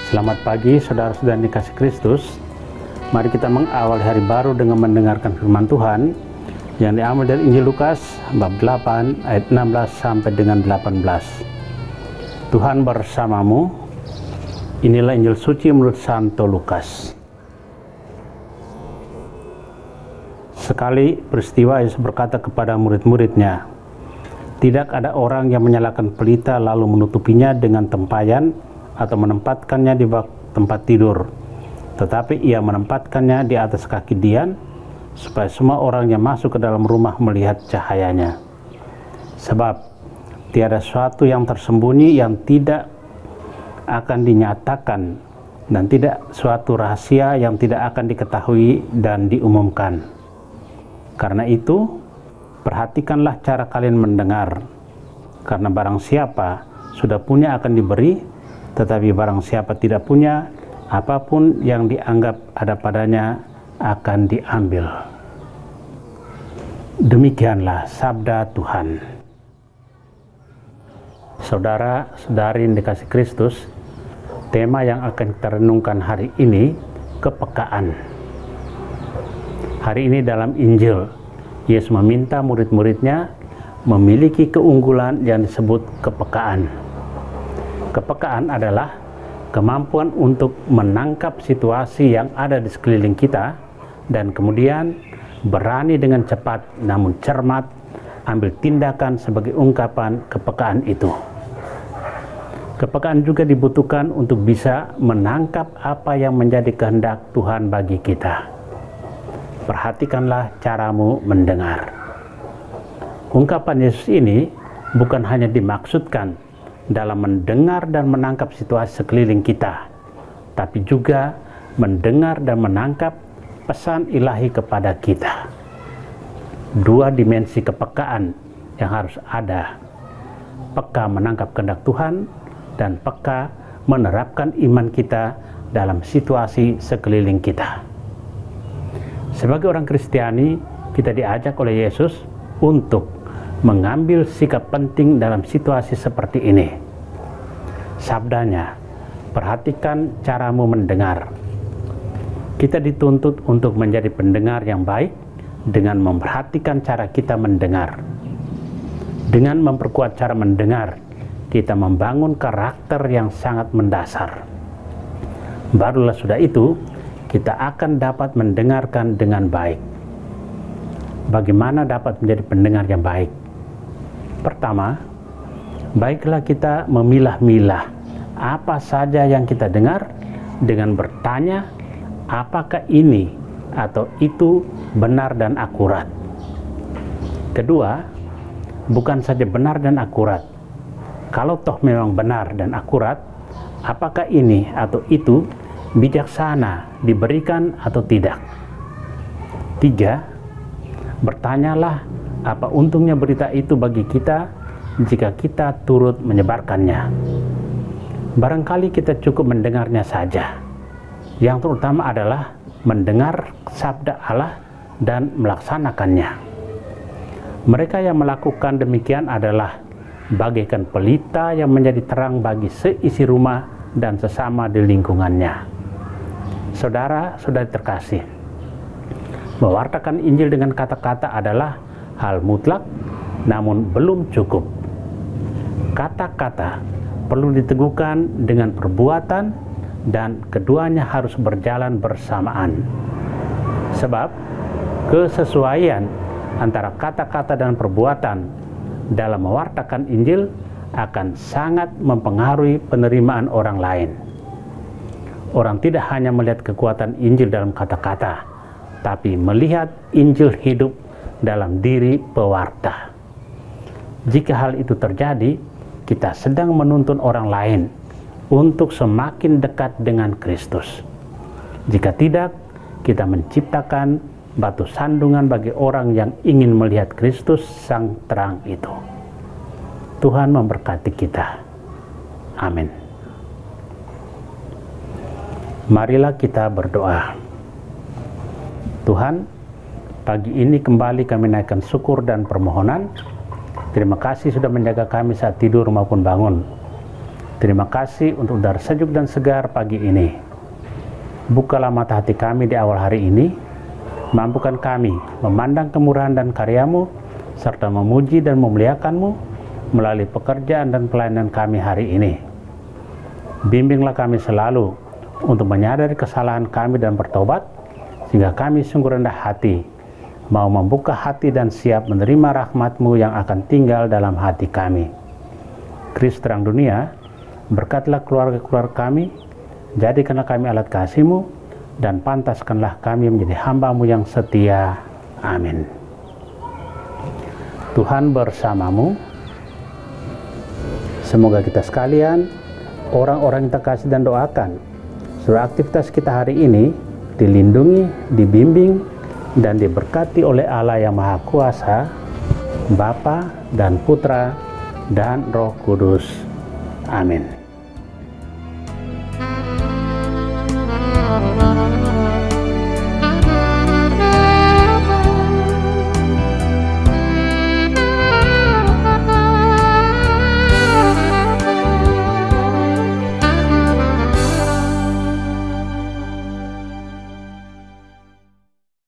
Selamat pagi saudara-saudara yang dikasih Kristus. Mari kita mengawali hari baru dengan mendengarkan firman Tuhan yang diambil dari Injil Lukas bab 8 ayat 16 sampai dengan 18. Tuhan bersamamu. Inilah Injil suci menurut Santo Lukas. Sekali peristiwa Yesus berkata kepada murid-muridnya, "Tidak ada orang yang menyalakan pelita lalu menutupinya dengan tempayan atau menempatkannya di bak tempat tidur, tetapi ia menempatkannya di atas kaki Dian, supaya semua orang yang masuk ke dalam rumah melihat cahayanya. Sebab tiada sesuatu yang tersembunyi yang tidak akan dinyatakan, dan tidak suatu rahasia yang tidak akan diketahui dan diumumkan. Karena itu, perhatikanlah cara kalian mendengar, karena barang siapa sudah punya akan diberi, tetapi barang siapa tidak punya, apapun yang dianggap ada padanya akan diambil." Demikianlah sabda Tuhan. Saudara-saudari yang dikasih Kristus, tema yang akan kita renungkan hari ini, kepekaan. Hari ini dalam Injil, Yesus meminta murid-muridnya memiliki keunggulan yang disebut kepekaan. Kepekaan adalah kemampuan untuk menangkap situasi yang ada di sekeliling kita dan kemudian berani dengan cepat namun cermat ambil tindakan sebagai ungkapan kepekaan itu. Kepekaan juga dibutuhkan untuk bisa menangkap apa yang menjadi kehendak Tuhan bagi kita. Perhatikanlah caramu mendengar. Ungkapan Yesus ini bukan hanya dimaksudkan dalam mendengar dan menangkap situasi sekeliling kita, tapi juga mendengar dan menangkap pesan ilahi kepada kita. Dua dimensi kepekaan yang harus ada: peka menangkap kehendak Tuhan dan peka menerapkan iman kita dalam situasi sekeliling kita. Sebagai orang Kristiani, kita diajak oleh Yesus untuk mengambil sikap penting dalam situasi seperti ini. Sabdanya, perhatikan caramu mendengar. Kita dituntut untuk menjadi pendengar yang baik dengan memperhatikan cara kita mendengar. Dengan memperkuat cara mendengar, kita membangun karakter yang sangat mendasar. Barulah sudah itu, kita akan dapat mendengarkan dengan baik. Bagaimana dapat menjadi pendengar yang baik? Pertama, baiklah kita memilah-milah apa saja yang kita dengar dengan bertanya apakah ini atau itu benar dan akurat. Kedua, bukan saja benar dan akurat. Kalau toh memang benar dan akurat, apakah ini atau itu bijaksana diberikan atau tidak? Tiga, bertanyalah apa untungnya berita itu bagi kita jika kita turut menyebarkannya. Barangkali kita cukup mendengarnya saja. Yang terutama adalah mendengar sabda Allah dan melaksanakannya. Mereka yang melakukan demikian adalah bagaikan pelita yang menjadi terang bagi seisi rumah dan sesama di lingkungannya. Saudara-saudari terkasih, mewartakan Injil dengan kata-kata adalah hal mutlak, namun belum cukup. Kata-kata perlu diteguhkan dengan perbuatan, dan keduanya harus berjalan bersamaan. Sebab kesesuaian antara kata-kata dan perbuatan dalam mewartakan Injil akan sangat mempengaruhi penerimaan orang lain. Orang tidak hanya melihat kekuatan Injil dalam kata-kata, tapi melihat Injil hidup dalam diri pewarta. Jika hal itu terjadi, kita sedang menuntun orang lain untuk semakin dekat dengan Kristus. Jika tidak, kita menciptakan batu sandungan bagi orang yang ingin melihat Kristus sang terang itu. Tuhan memberkati kita. Amin. Marilah kita berdoa. Tuhan, pagi ini kembali kami naikkan syukur dan permohonan. Terima kasih sudah menjaga kami saat tidur maupun bangun. Terima kasih untuk udara sejuk dan segar pagi ini. Bukalah mata hati kami di awal hari ini, mampukan kami memandang kemurahan dan karya-Mu, serta memuji dan memuliakan-Mu melalui pekerjaan dan pelayanan kami hari ini. Bimbinglah kami selalu untuk menyadari kesalahan kami dan bertobat, sehingga kami sungguh rendah hati, mau membuka hati dan siap menerima rahmat-Mu yang akan tinggal dalam hati kami. Kristus terang dunia, berkatlah keluarga-keluarga kami, jadikanlah kami alat kasih-Mu, dan pantaskanlah kami menjadi hamba-Mu yang setia. Amin. Tuhan bersamamu. Semoga kita sekalian, orang-orang yang kita kasih dan doakan, seluruh aktivitas kita hari ini dilindungi, dibimbing, dan diberkati oleh Allah yang Maha Kuasa, Bapa dan Putra dan Roh Kudus. Amin.